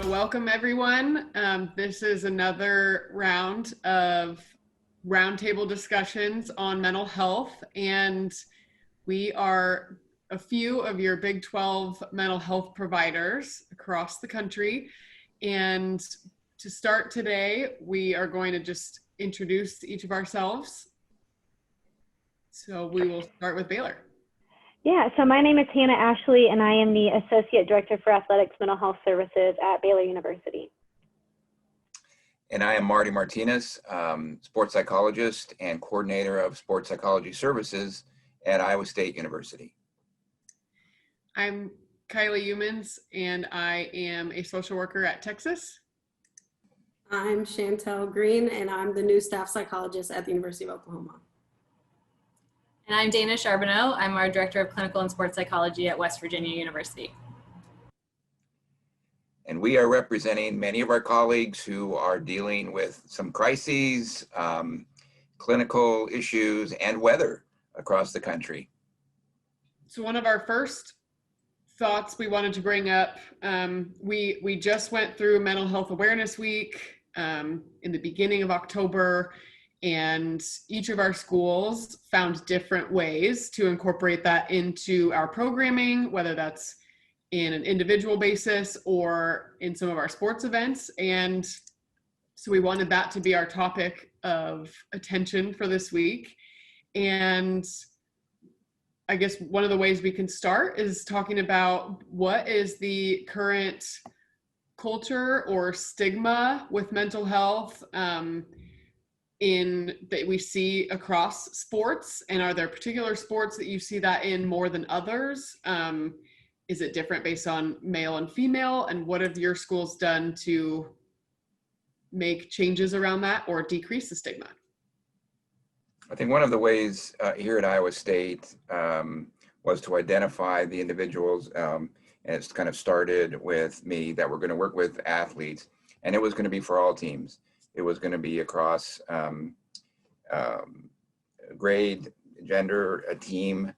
Welcome everyone. This is another round of roundtable discussions on mental health, and we are a few of your Big 12 mental health providers across the country. And to start today, we are going to just introduce each of ourselves. So we will start with Baylor. Yeah, so my name is Hannah Ashley, and I am the Associate Director for Athletics Mental Health Services at Baylor University. And I am Marty Martinez, sports psychologist and coordinator of sports psychology services at Iowa State University. I'm Kylie Humans, and I am a social worker at Texas. I'm Chantelle Green, and I'm the new staff psychologist at the University of Oklahoma. And I'm Dayna Charbonneau. I'm our Director of Clinical and Sports Psychology at West Virginia University. And we are representing many of our colleagues who are dealing with some crises, clinical issues, and weather across the country. So one of our first thoughts we wanted to bring up, we just went through Mental Health Awareness Week in the beginning of October. And each of our schools found different ways to incorporate that into our programming, whether that's in an individual basis or in some of our sports events. And so we wanted that to be our topic of attention for this week. And I guess one of the ways we can start is talking about what is the current culture or stigma with mental health that we see across sports, and are there particular sports that you see that in more than others? Is it different based on male and female, and what have your schools done to make changes around that or decrease the stigma? I think one of the ways here at Iowa State was to identify the individuals, and it's kind of started with me, that we're going to work with athletes, and it was going to be for all teams. It was going to be across grade, gender, a team.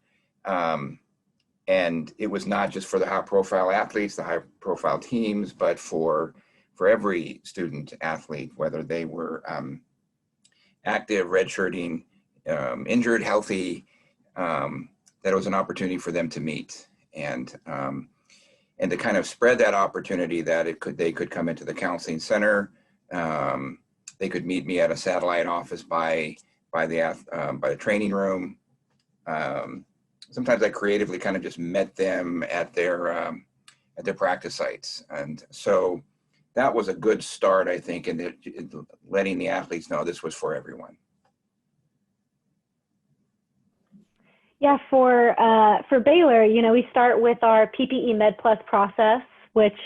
And it was not just for the high-profile athletes, the high-profile teams, but for every student athlete, whether they were active, redshirting, injured, healthy, that it was an opportunity for them to meet. And to kind of spread that opportunity, that they could come into the counseling center. They could meet me at a satellite office by the training room. Sometimes I creatively kind of just met them at their practice sites, and so that was a good start, I think, in letting the athletes know this was for everyone. Yeah, for Baylor, we start with our PPE Med Plus process, which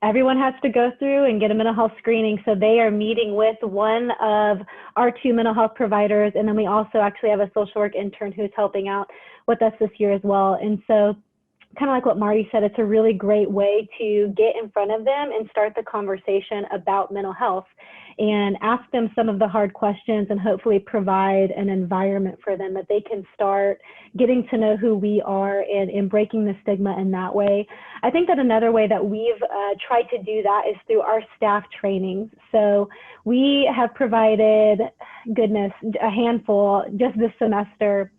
everyone has to go through and get a mental health screening. So they are meeting with one of our two mental health providers. And then we also actually have a social work intern who's helping out with us this year as well. And so kind of like what Marty said, it's a really great way to get in front of them and start the conversation about mental health and ask them some of the hard questions, and hopefully provide an environment for them that they can start getting to know who we are and breaking the stigma in that way. I think that another way that we've tried to do that is through our staff trainings. So we have provided, a handful just this semester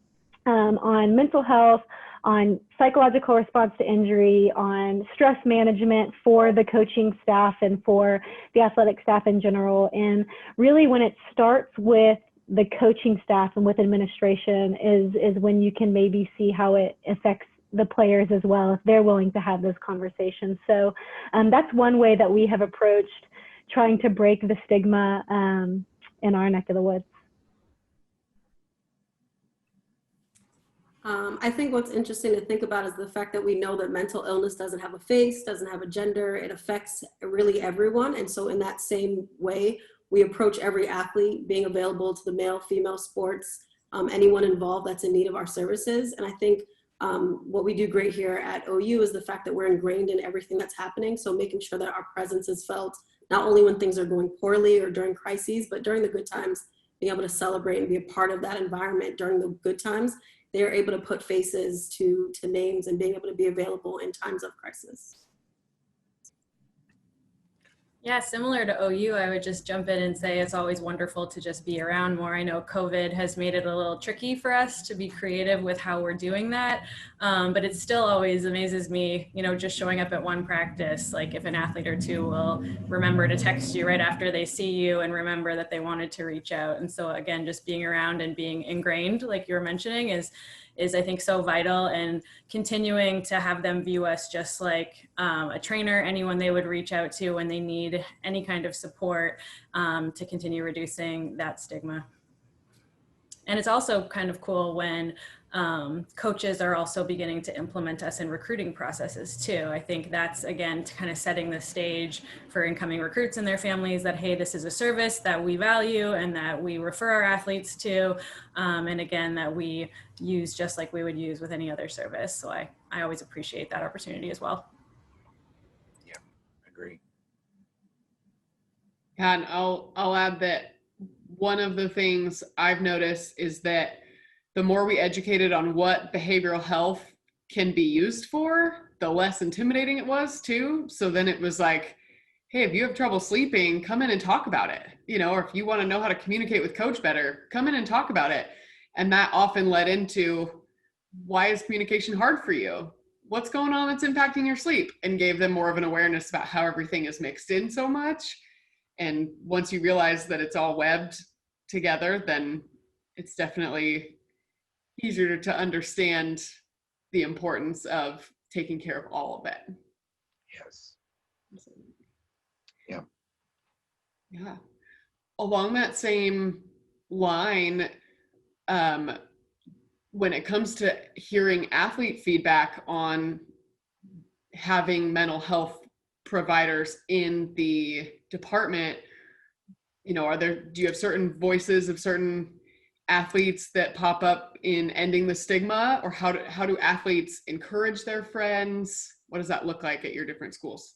on mental health, on psychological response to injury, on stress management for the coaching staff and for the athletic staff in general. And really when it starts with the coaching staff and with administration is when you can maybe see how it affects the players as well, if they're willing to have those conversations. So that's one way that we have approached trying to break the stigma in our neck of the woods. I think what's interesting to think about is the fact that we know that mental illness doesn't have a face, doesn't have a gender. It affects really everyone. And so in that same way, we approach every athlete being available to the male, female sports anyone involved that's in need of our services. And I think what we do great here at OU is the fact that we're ingrained in everything that's happening. So making sure that our presence is felt not only when things are going poorly or during crises, but during the good times, being able to celebrate and be a part of that environment during the good times. They're able to put faces to names and being able to be available in times of crisis. Yeah, similar to OU, I would just jump in and say it's always wonderful to just be around more. I know COVID has made it a little tricky for us to be creative with how we're doing that, but it still always amazes me, just showing up at one practice, like if an athlete or two will remember to text you right after they see you and remember that they wanted to reach out. And so again, just being around and being ingrained, like you were mentioning, is I think so vital, and continuing to have them view us just like a trainer, anyone they would reach out to when they need any kind of support, to continue reducing that stigma. And it's also kind of cool when coaches are also beginning to implement us in recruiting processes too. I think that's, again, kind of setting the stage for incoming recruits and their families that, hey, this is a service that we value and that we refer our athletes to. And again, that we use just like we would use with any other service. So I always appreciate that opportunity as well. Yeah, agree. Yeah, and I'll add that one of the things I've noticed is that the more we educated on what behavioral health can be used for, the less intimidating it was too. So then it was like, hey, if you have trouble sleeping, come in and talk about it. Or if you want to know how to communicate with coach better, come in and talk about it. And that often led into, why is communication hard for you? What's going on that's impacting your sleep? And gave them more of an awareness about how everything is mixed in so much. And once you realize that it's all webbed together, then it's definitely easier to understand the importance of taking care of all of it. Yes. Yeah. Yeah. Along that same line, when it comes to hearing athlete feedback on having mental health providers in the department, do you have certain voices of certain athletes that pop up in ending the stigma, or how do athletes encourage their friends? What does that look like at your different schools?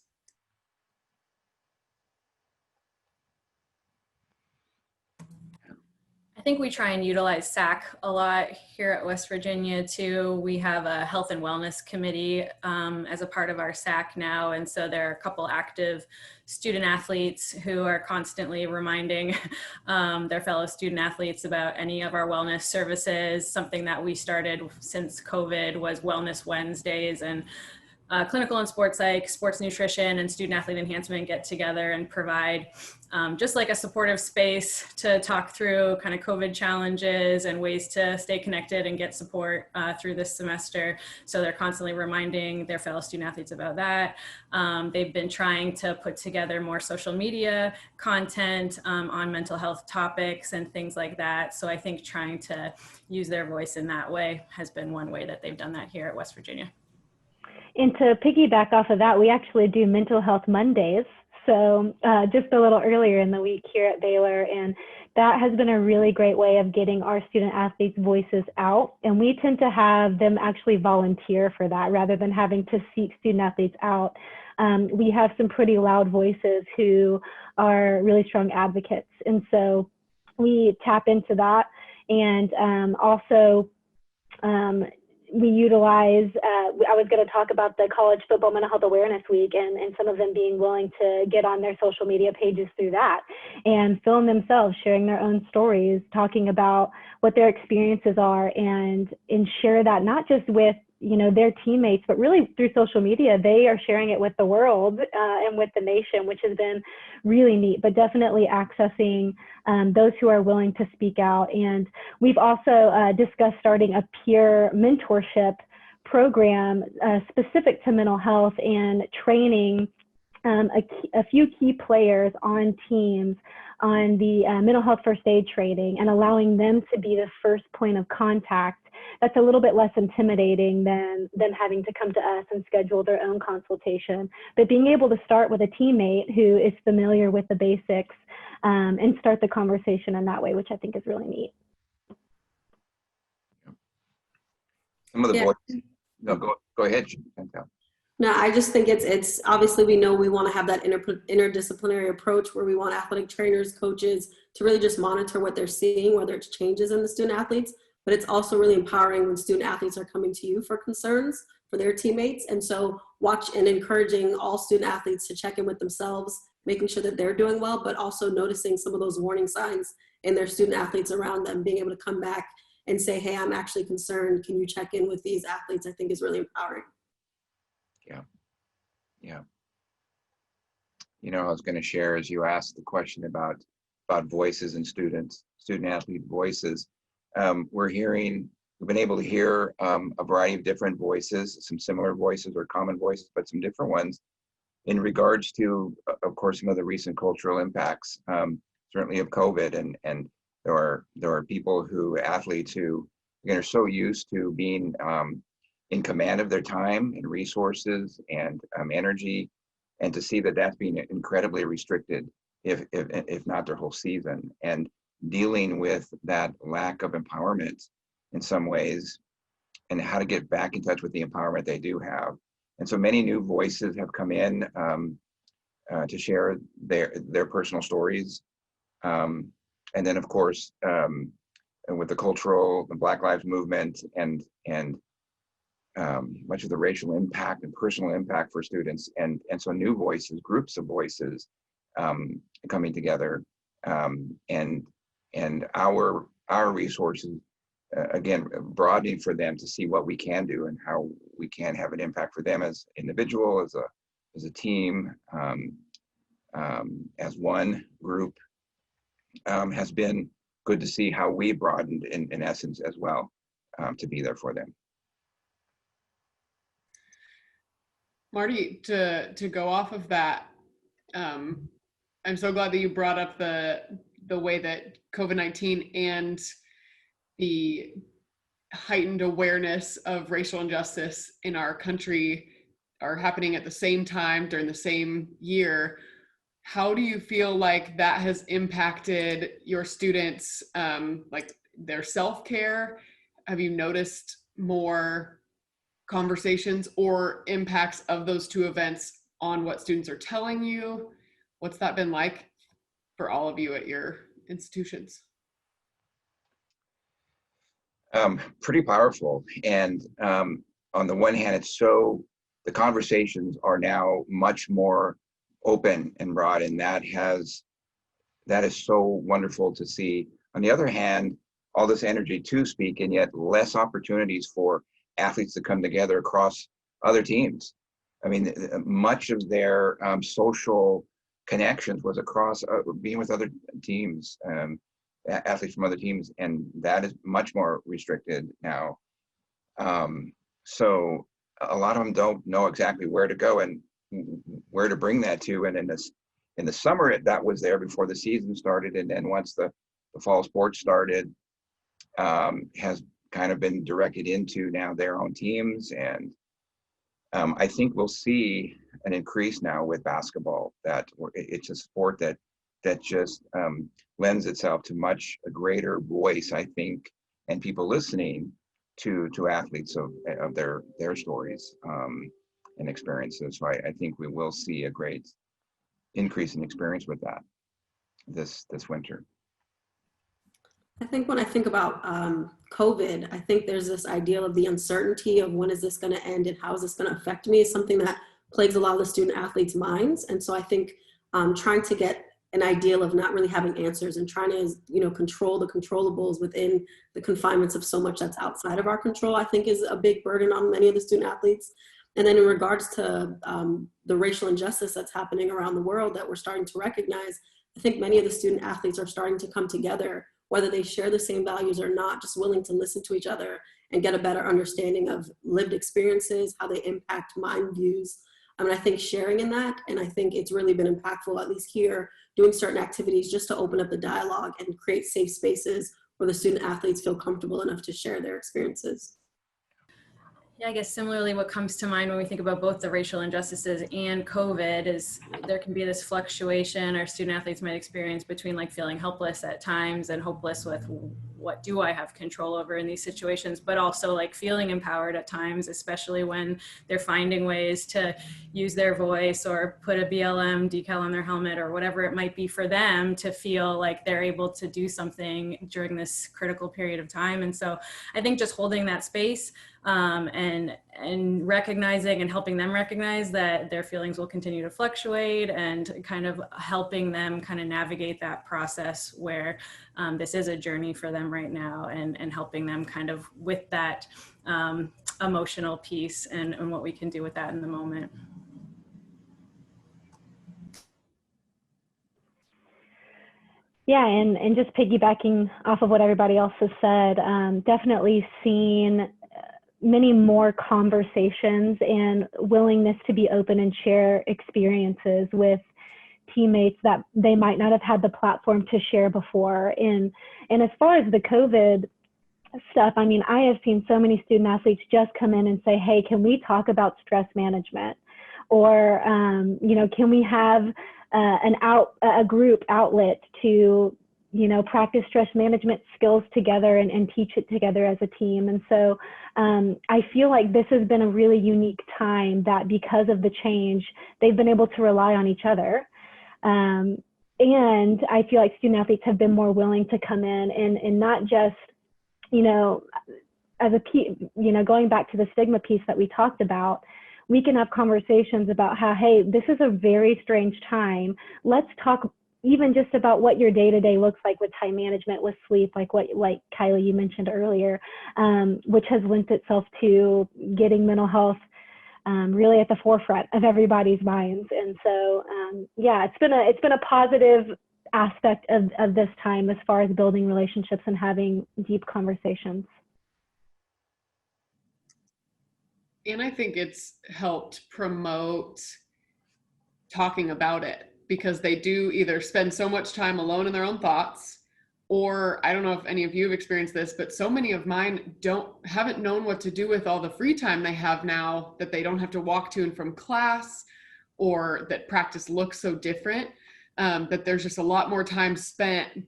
I think we try and utilize SAC a lot here at West Virginia too. We have a health and wellness committee as a part of our SAC now. And so there are a couple active student athletes who are constantly reminding their fellow student athletes about any of our wellness services. Something that we started since COVID was Wellness Wednesdays, and clinical and sports psych, sports nutrition, and student athlete enhancement get together and provide just like a supportive space to talk through kind of COVID challenges and ways to stay connected and get support through this semester. So they're constantly reminding their fellow student athletes about that. They've been trying to put together more social media content on mental health topics and things like that. So I think trying to use their voice in that way has been one way that they've done that here at West Virginia. And to piggyback off of that, we actually do Mental Health Mondays. So just a little earlier in the week here at Baylor, and that has been a really great way of getting our student athletes' voices out. And we tend to have them actually volunteer for that rather than having to seek student athletes out. We have some pretty loud voices who are really strong advocates. And so we tap into that. And also, we utilize, I was going to talk about the College Football Mental Health Awareness Week and some of them being willing to get on their social media pages through that and film themselves, sharing their own stories, talking about what their experiences are, and share that not just with their teammates, but really through social media. They are sharing it with the world and with the nation, which has been really neat, but definitely accessing those who are willing to speak out. And we've also discussed starting a peer mentorship program specific to mental health and training a few key players on teams on the mental health first aid training and allowing them to be the first point of contact. That's a little bit less intimidating than them having to come to us and schedule their own consultation. But being able to start with a teammate who is familiar with the basics and start the conversation in that way, which I think is really neat. some of the Yeah. voices. No, go ahead, Chantelle. No, I just think it's obviously we know we want to have that interdisciplinary approach where we want athletic trainers, coaches to really just monitor what they're seeing, whether it's changes in the student athletes, but it's also really empowering when student athletes are coming to you for concerns for their teammates. And so watch and encouraging all student athletes to check in with themselves, making sure that they're doing well, but also noticing some of those warning signs in their student athletes around them, being able to come back and say, hey, I'm actually concerned. Can you check in with these athletes? I think is really empowering. Yeah. You know, I was going to share, as you asked the question about voices and student athlete voices. We've been able to hear a variety of different voices, some similar voices or common voices, but some different ones in regards to, of course, some of the recent cultural impacts, certainly of COVID. And there are people athletes who, again, are so used to being in command of their time and resources and energy, and to see that that's being incredibly restricted, if not their whole season, and dealing with that lack of empowerment in some ways, and how to get back in touch with the empowerment they do have. And so many new voices have come in to share their personal stories, and then of course with the Black Lives Movement and much of the racial impact and personal impact for students, and so new voices, groups of voices coming together, and our resources again broadening for them to see what we can do and how we can have an impact for them as individual, as a team, as one group, has been good to see how we broadened in essence as well, to be there for them. Marty, to go off of that, I'm so glad that you brought up the way that COVID-19 and the heightened awareness of racial injustice in our country are happening at the same time during the same year. How do you feel like that has impacted your students, like their self-care? Have you noticed more conversations or impacts of those two events on what students are telling you? What's that been like for all of you at your institutions? Pretty powerful. And on the one hand, the conversations are now much more open and broad, and that is so wonderful to see. On the other hand, all this energy to speak, and yet less opportunities for athletes to come together across other teams. I mean, much of their social connections was across being with other teams, athletes from other teams, and that is much more restricted now. So a lot of them don't know exactly where to go and where to bring that to. And in the summer, that was there before the season started, and then once the fall sports started, has kind of been directed into now their own teams. And I think we'll see an increase now with basketball, that it's a sport that just lends itself to much a greater voice, I think, and people listening to athletes of their stories and experiences. So I think we will see a great increase in experience with that this winter. I think when I think about COVID, I think there's this ideal of the uncertainty of when is this going to end and how is this going to affect me is something that plagues a lot of the student athletes' minds. And so I think trying to get an ideal of not really having answers and trying to, control the controllables within the confinements of so much that's outside of our control, I think is a big burden on many of the student athletes. And then in regards to the racial injustice that's happening around the world that we're starting to recognize, I think many of the student athletes are starting to come together, whether they share the same values or not, just willing to listen to each other and get a better understanding of lived experiences, how they impact mind views. I mean, I think sharing in that, and I think it's really been impactful, at least here, doing certain activities just to open up the dialogue and create safe spaces where the student athletes feel comfortable enough to share their experiences. Yeah, I guess similarly, what comes to mind when we think about both the racial injustices and COVID is there can be this fluctuation our student athletes might experience between like feeling helpless at times and hopeless with what do I have control over in these situations, but also like feeling empowered at times, especially when they're finding ways to use their voice or put a BLM decal on their helmet or whatever it might be for them to feel like they're able to do something during this critical period of time. And so I think just holding that space and recognizing and helping them recognize that their feelings will continue to fluctuate and kind of helping them kind of navigate that process where this is a journey for them right now and helping them kind of with that emotional piece and what we can do with that in the moment. Yeah, and just piggybacking off of what everybody else has said, definitely seen many more conversations and willingness to be open and share experiences with teammates that they might not have had the platform to share before. And as far as the COVID stuff, I mean, I have seen so many student athletes just come in and say, hey, can we talk about stress management? Or, you know, can we have a group outlet to, you know, practice stress management skills together and teach it together as a team. And so I feel like this has been a really unique time that because of the change, they've been able to rely on each other. And I feel like student athletes have been more willing to come in and not just, you know, as a, you know, going back to the stigma piece that we talked about, we can have conversations about how, hey, this is a very strange time. Let's talk even just about what your day-to-day looks like with time management, with sleep, like Kylie, you mentioned earlier, which has lent itself to getting mental health really at the forefront of everybody's minds. And so, yeah, it's been a positive aspect of this time as far as building relationships and having deep conversations. And I think it's helped promote talking about it, because they do either spend so much time alone in their own thoughts, or I don't know if any of you have experienced this, but so many of mine haven't known what to do with all the free time they have now that they don't have to walk to and from class, or that practice looks so different, that there's just a lot more time spent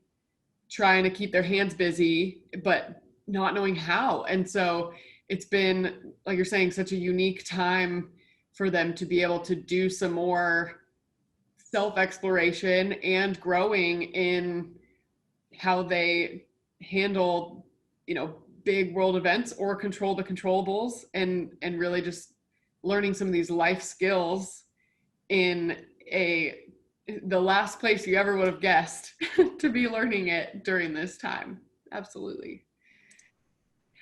trying to keep their hands busy, but not knowing how. And so it's been, like you're saying, such a unique time for them to be able to do some more self-exploration and growing in how they handle, you know, big world events or control the controllables, and really just learning some of these life skills in the last place you ever would have guessed to be learning it during this time. Absolutely.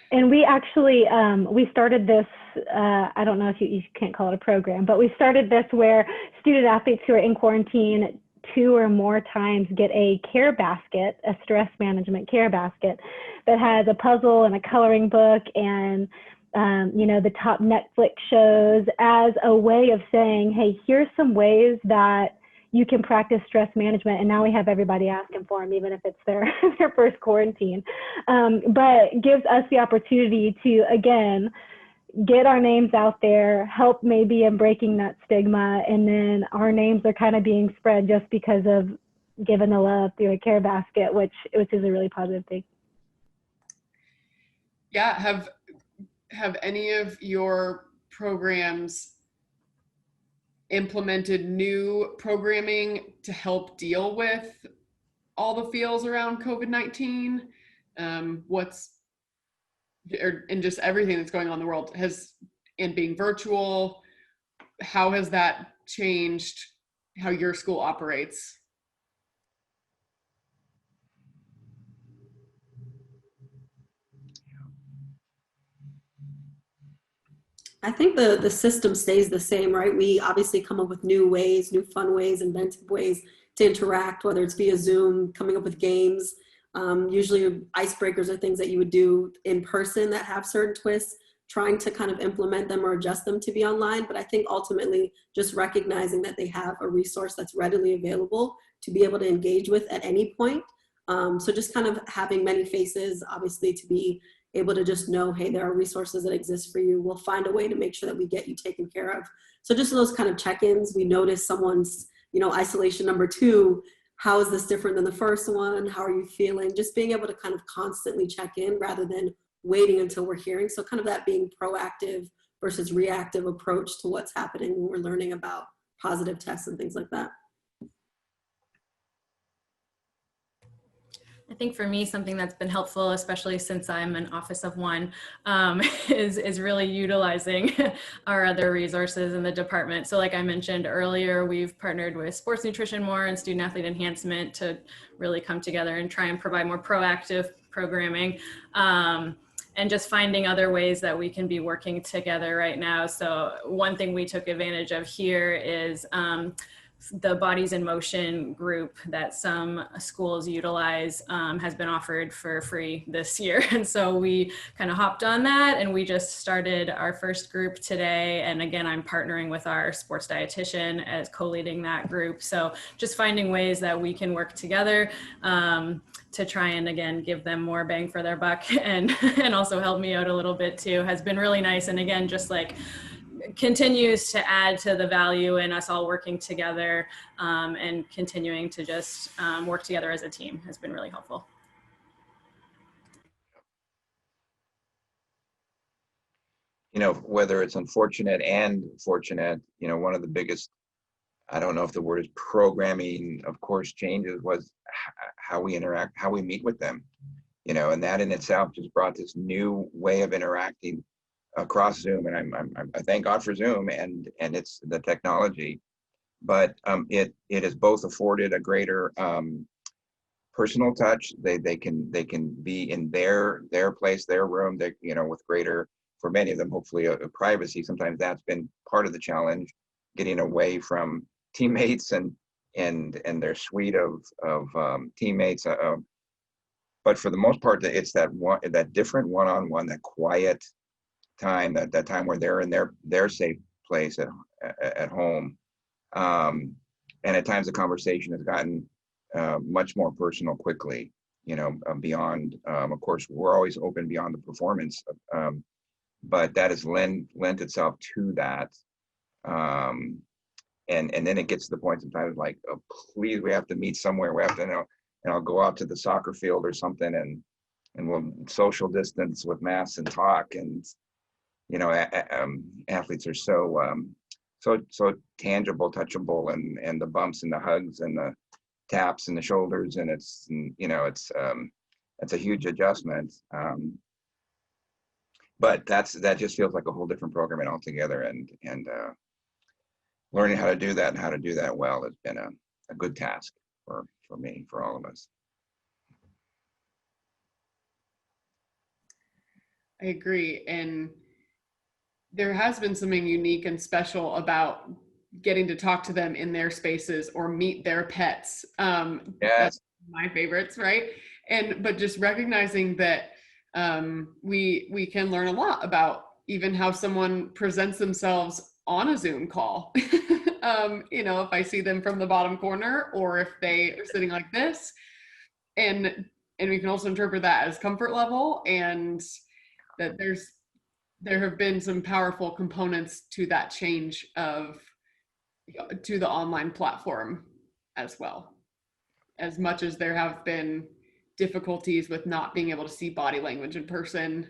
And we actually, we started this, I don't know if you can't call it a program, but we started this where student athletes who are in quarantine 2 or more times get a care basket, a stress management care basket that has a puzzle and a coloring book and, you know, the top Netflix shows as a way of saying, hey, here's some ways that you can practice stress management. And now we have everybody asking for them, even if it's their first quarantine. But gives us the opportunity to, again, get our names out there, help maybe in breaking that stigma. And then our names are kind of being spread just because of giving the love through a care basket, which is a really positive thing. Yeah. Have any of your programs implemented new programming to help deal with all the feels around COVID-19? And just everything that's going on in the world and being virtual, how has that changed how your school operates? I think the system stays the same, right? We obviously come up with new ways, new fun ways, inventive ways to interact, whether it's via Zoom, coming up with games, usually icebreakers are things that you would do in person that have certain twists, trying to kind of implement them or adjust them to be online. But I think ultimately just recognizing that they have a resource that's readily available to be able to engage with at any point. So just kind of having many faces, obviously, to be able to just know, hey, there are resources that exist for you. We'll find a way to make sure that we get you taken care of. So just those kind of check-ins, we notice someone's, isolation number 2, how is this different than the first one? How are you feeling? Just being able to kind of constantly check in rather than waiting until we're hearing. So kind of that being proactive versus reactive approach to what's happening when we're learning about positive tests and things like that. I think for me, something that's been helpful, especially since I'm an office of one, is really utilizing our other resources in the department. So like I mentioned earlier, we've partnered with sports nutrition more and student athlete enhancement to really come together and try and provide more proactive programming. And just finding other ways that we can be working together right now. So one thing we took advantage of here is the Bodies in Motion group that some schools utilize has been offered for free this year. And so we kind of hopped on that, and we just started our first group today. And again, I'm partnering with our sports dietitian as co-leading that group. So just finding ways that we can work together to try and, again, give them more bang for their buck and also help me out a little bit too has been really nice. And again, just like continues to add to the value in us all working together and continuing to just work together as a team has been really helpful. Whether it's unfortunate and fortunate, one of the biggest, I don't know if the word is programming, of course, changes was how we interact, how we meet with them, and that in itself just brought this new way of interacting across Zoom. And I thank God for Zoom and it's the technology, but it has both afforded a greater personal touch. They can be in their place, their room, with greater, for many of them, hopefully a privacy. Sometimes that's been part of the challenge, getting away from teammates and their suite of teammates. But for the most part, it's that different one-on-one, that quiet time, that time where they're in their safe place at home. And at times the conversation has gotten much more personal quickly, beyond, of course, we're always open beyond the performance, but that has lent itself to that. And then it gets to the point sometimes like, oh, please, we have to meet somewhere. We have to, and I'll go out to the soccer field or something and we'll social distance with masks and talk. And, athletes are so tangible, touchable, and the bumps and the hugs and the taps and the shoulders. And it's a huge adjustment. But that just feels like a whole different programming altogether. And learning how to do that and how to do that well has been a good task for me, for all of us. I agree. And there has been something unique and special about getting to talk to them in their spaces or meet their pets. Yes. That's my favorites, right? But just recognizing that we can learn a lot about even how someone presents themselves on a Zoom call. If I see them from the bottom corner or if they are sitting like this, and we can also interpret that as comfort level, and that there have been some powerful components to that change to the online platform as well. As much as there have been difficulties with not being able to see body language in person,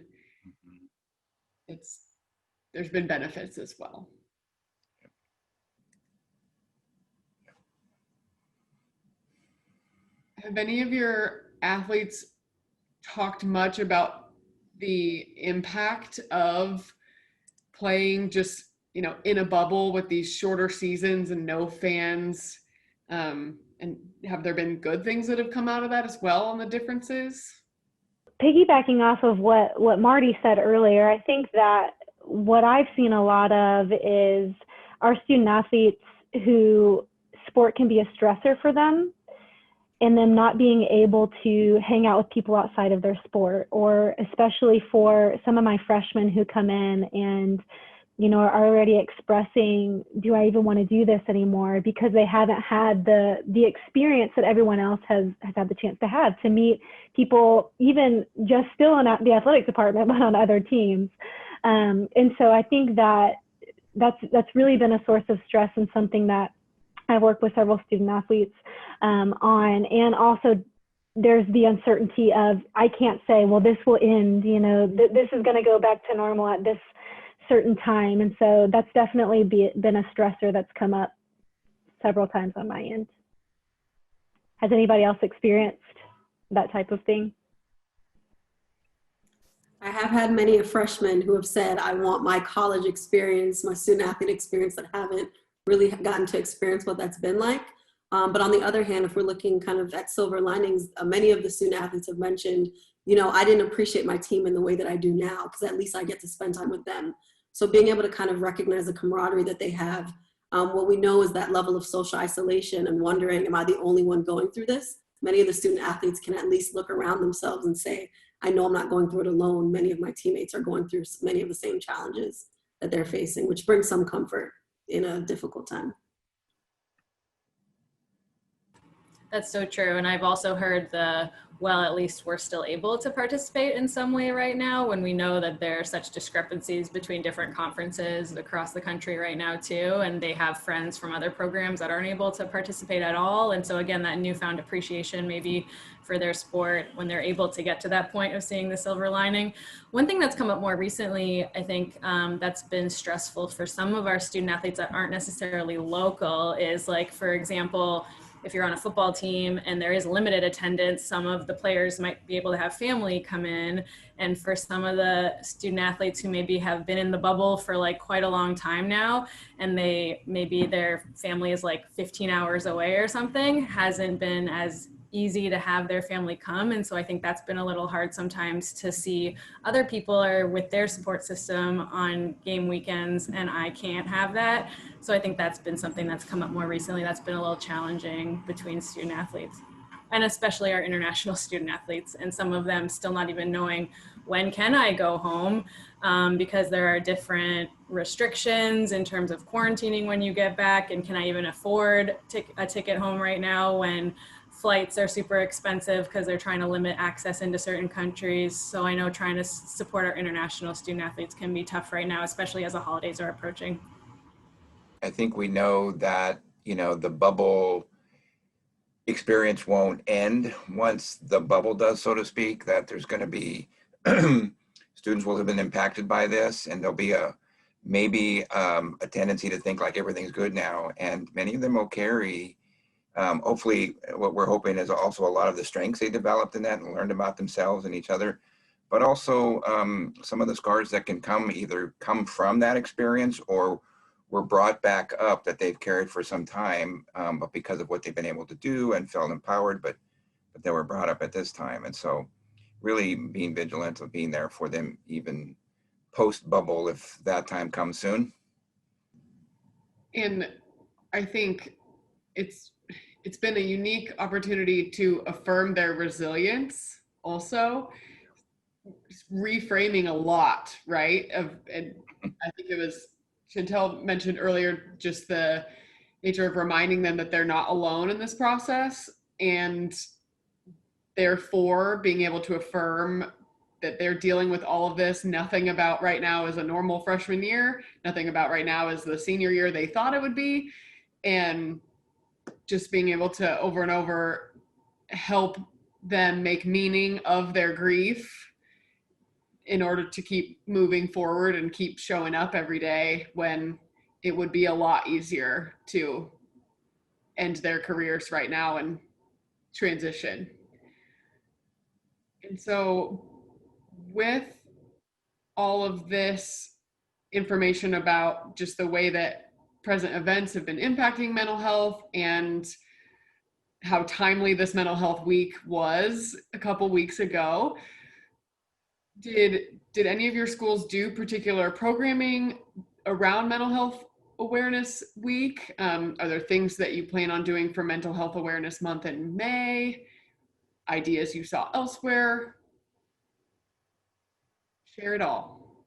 there's been benefits as well. Have any of your athletes talked much about the impact of playing just, in a bubble with these shorter seasons and no fans? And have there been good things that have come out of that as well on the differences? Piggybacking off of what Marty said earlier, I think that what I've seen a lot of is our student athletes who sport can be a stressor for them, and them not being able to hang out with people outside of their sport, or especially for some of my freshmen who come in and are already expressing, do I even want to do this anymore? Because they haven't had the experience that everyone else has had the chance to have, to meet people, even just still in the athletic department, but on other teams. And so I think that's really been a source of stress, and something that I've worked with several student athletes on. And also there's the uncertainty of, I can't say, well, this will end, this is going to go back to normal at this certain time. And so that's definitely been a stressor that's come up several times on my end. Has anybody else experienced that type of thing? I have had many freshmen who have said, I want my college experience, my student athlete experience, that haven't really gotten to experience what that's been like. But on the other hand, if we're looking kind of at silver linings, many of the student athletes have mentioned, I didn't appreciate my team in the way that I do now, because at least I get to spend time with them. So being able to kind of recognize the camaraderie that they have, what we know is that level of social isolation and wondering, am I the only one going through this? Many of the student athletes can at least look around themselves and say, I know I'm not going through it alone. Many of my teammates are going through many of the same challenges that they're facing, which brings some comfort in a difficult time. That's so true. And I've also heard well, at least we're still able to participate in some way right now, when we know that there are such discrepancies between different conferences across the country right now too. And they have friends from other programs that aren't able to participate at all. And so again, that newfound appreciation maybe for their sport when they're able to get to that point of seeing the silver lining. One thing that's come up more recently, I think that's been stressful for some of our student athletes that aren't necessarily local is, like, for example, if you're on a football team and there is limited attendance, some of the players might be able to have family come in. And for some of the student athletes who maybe have been in the bubble for like quite a long time now, and maybe their family is like 15 hours away or something, hasn't been as easy to have their family come. And so I think that's been a little hard sometimes to see other people are with their support system on game weekends and I can't have that. So I think that's been something that's come up more recently. That's been a little challenging between student athletes, and especially our international student athletes, and some of them still not even knowing, when can I go home? Because there are different restrictions in terms of quarantining when you get back, and can I even afford a ticket home right now when flights are super expensive because they're trying to limit access into certain countries. So I know trying to support our international student athletes can be tough right now, especially as the holidays are approaching. I think we know that, the bubble experience won't end once the bubble does, so to speak, that there's going to be students will have been impacted by this, and there'll be maybe a tendency to think like everything's good now. And many of them will carry, hopefully what we're hoping is also a lot of the strengths they developed in that and learned about themselves and each other, but also some of the scars that can either come from that experience or were brought back up that they've carried for some time, but because of what they've been able to do and felt empowered, but they were brought up at this time. And so really being vigilant of being there for them, even post bubble, if that time comes soon. And I think it's been a unique opportunity to affirm their resilience, also reframing a lot, right? And I think it was Chantelle mentioned earlier, just the nature of reminding them that they're not alone in this process, and therefore being able to affirm that they're dealing with all of this. Nothing about right now is a normal freshman year. Nothing about right now is the senior year they thought it would be. And just being able to over and over help them make meaning of their grief in order to keep moving forward and keep showing up every day, when it would be a lot easier to end their careers right now and transition. And so with all of this information about just the way that present events have been impacting mental health and how timely this mental health week was a couple weeks ago, did any of your schools do particular programming around mental health awareness week? Are there things that you plan on doing for Mental Health Awareness Month in May? Ideas you saw elsewhere? Share it all.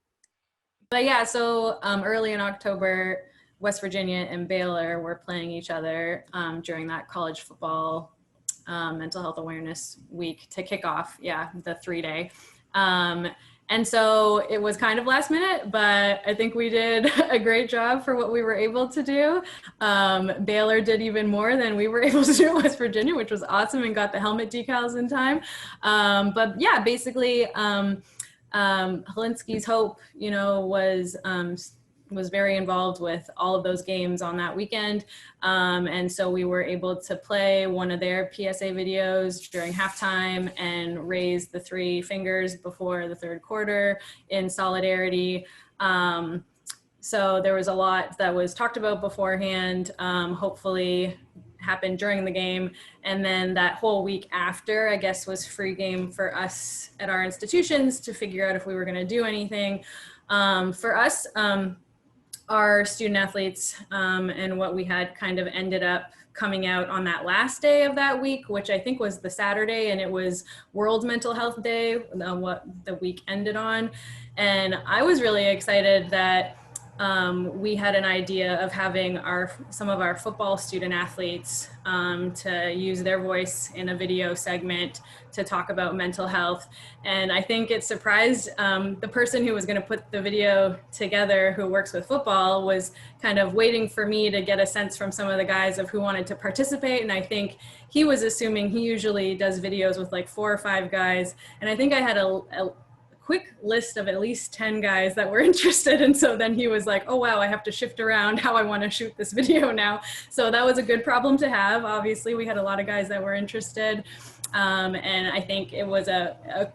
But yeah, so early in October, West Virginia and Baylor were playing each other during that college football mental health awareness week to kick off, the 3-day. And so it was kind of last minute, but I think we did a great job for what we were able to do. Baylor did even more than we were able to do at West Virginia, which was awesome, and got the helmet decals in time. But yeah, basically, Helinski's Hope, was very involved with all of those games on that weekend. And so we were able to play one of their PSA videos during halftime and raise the 3 fingers before the 3rd quarter in solidarity. So there was a lot that was talked about beforehand, hopefully happened during the game. And then that whole week after, I guess, was free game for us at our institutions to figure out if we were going to do anything. For us, our student athletes and what we had kind of ended up coming out on that last day of that week, which I think was the Saturday, and it was World Mental Health Day, what the week ended on. And I was really excited that we had an idea of having some of our football student athletes to use their voice in a video segment to talk about mental health. And I think it surprised the person who was going to put the video together, who works with football, was kind of waiting for me to get a sense from some of the guys of who wanted to participate. And I think he was assuming, he usually does videos with like 4 or 5 guys. And I think I had a quick list of at least 10 guys that were interested. And so then he was like, oh, wow, I have to shift around how I want to shoot this video now. So that was a good problem to have. Obviously, we had a lot of guys that were interested. And I think it was a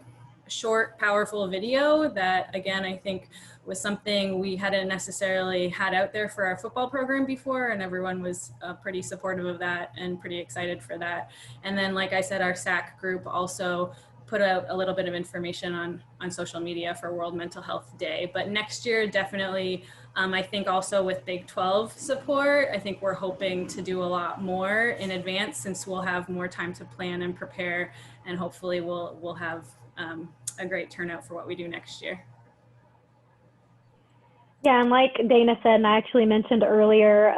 short, powerful video that, again, I think was something we hadn't necessarily had out there for our football program before, and everyone was pretty supportive of that and pretty excited for that. And then, like I said, our SAC group also put out a little bit of information on social media for World Mental Health Day. But next year, definitely, I think also with Big 12 support, I think we're hoping to do a lot more in advance, since we'll have more time to plan and prepare, and hopefully we'll have a great turnout for what we do next year. Yeah, and like Dayna said, and I actually mentioned earlier,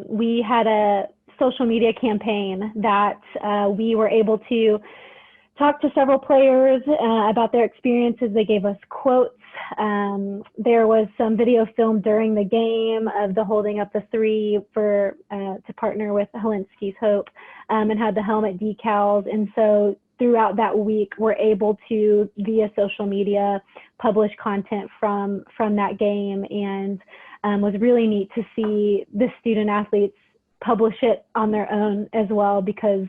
we had a social media campaign that we were able to talk to several players about their experiences. They gave us quotes. There was some video filmed during the game of the holding up the 3 for to partner with Helinski's Hope, and had the helmet decals. And so throughout that week, we're able to, via social media, publish content from that game, and was really neat to see the student athletes publish it on their own as well, because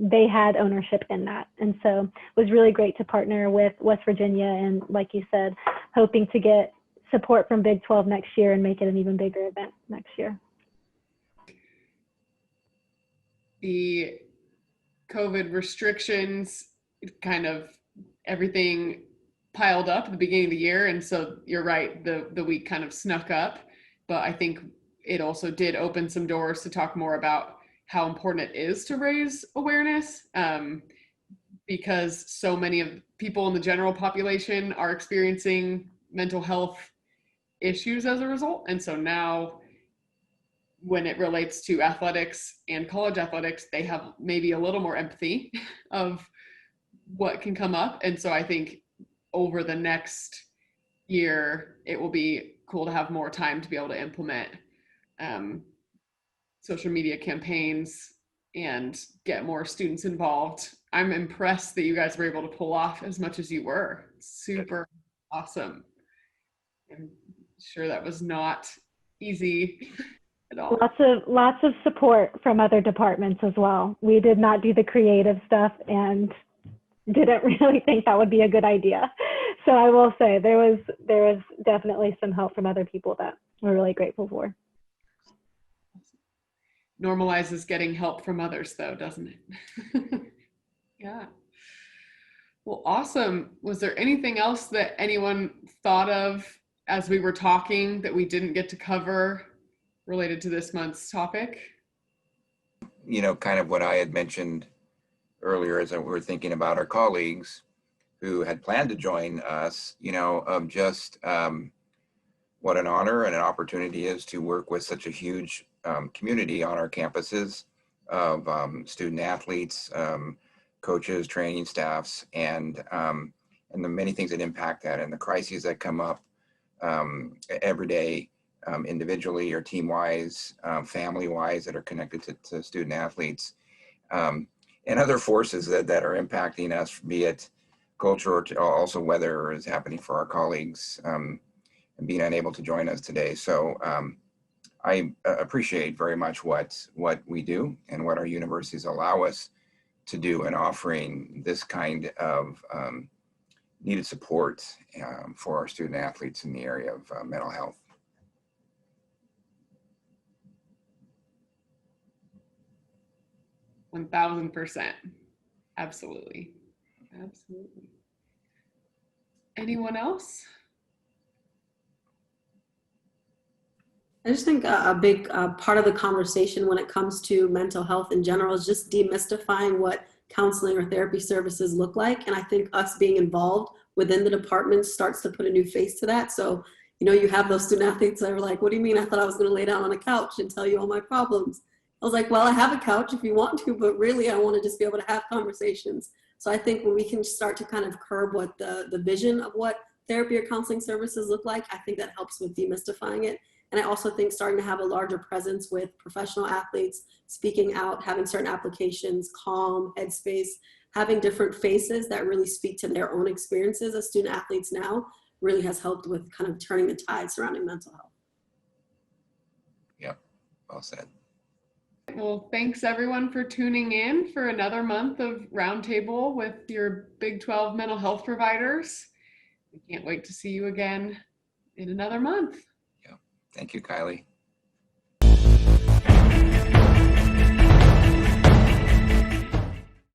they had ownership in that. And so it was really great to partner with West Virginia, and like you said, hoping to get support from Big 12 next year and make it an even bigger event next year. The COVID restrictions, kind of everything piled up at the beginning of the year. And so you're right, the week kind of snuck up, but I think it also did open some doors to talk more about how important it is to raise awareness, because so many of people in the general population are experiencing mental health issues as a result. And so now, when it relates to athletics and college athletics, they have maybe a little more empathy of what can come up. And so I think over the next year, it will be cool to have more time to be able to implement social media campaigns and get more students involved. I'm impressed that you guys were able to pull off as much as you were. Super awesome. I'm sure that was not easy at all. Lots of support from other departments as well. We did not do the creative stuff and didn't really think that would be a good idea. So I will say there was definitely some help from other people that we're really grateful for. Normalizes getting help from others though, doesn't it? Yeah. Well, awesome. Was there anything else that anyone thought of as we were talking that we didn't get to cover related to this month's topic? Kind of what I had mentioned earlier, as we were thinking about our colleagues who had planned to join us, of just what an honor and an opportunity is to work with such a huge community on our campuses of student athletes, coaches, training staffs, and the many things that impact that, and the crises that come up every day, individually or team-wise, family-wise, that are connected to student athletes, and other forces that are impacting us, be it culture or also weather is happening for our colleagues, and being unable to join us today. So I appreciate very much what we do and what our universities allow us to do in offering this kind of needed support for our student athletes in the area of mental health. %1,000%. Absolutely. Absolutely. Anyone else? I just think a big part of the conversation when it comes to mental health in general is just demystifying what counseling or therapy services look like. And I think us being involved within the department starts to put a new face to that. So, you know, you have those student athletes that are like, what do you mean? I thought I was going to lay down on a couch and tell you all my problems. I was like, well, I have a couch if you want to, but really I want to just be able to have conversations. So I think when we can start to kind of curb what the vision of what therapy or counseling services look like, I think that helps with demystifying it. And I also think starting to have a larger presence with professional athletes, speaking out, having certain applications, Calm, Headspace, having different faces that really speak to their own experiences as student athletes now really has helped with kind of turning the tide surrounding mental health. Yep, well said. Well, thanks everyone for tuning in for another month of Roundtable with your Big 12 mental health providers. We can't wait to see you again in another month. Thank you, Kylie.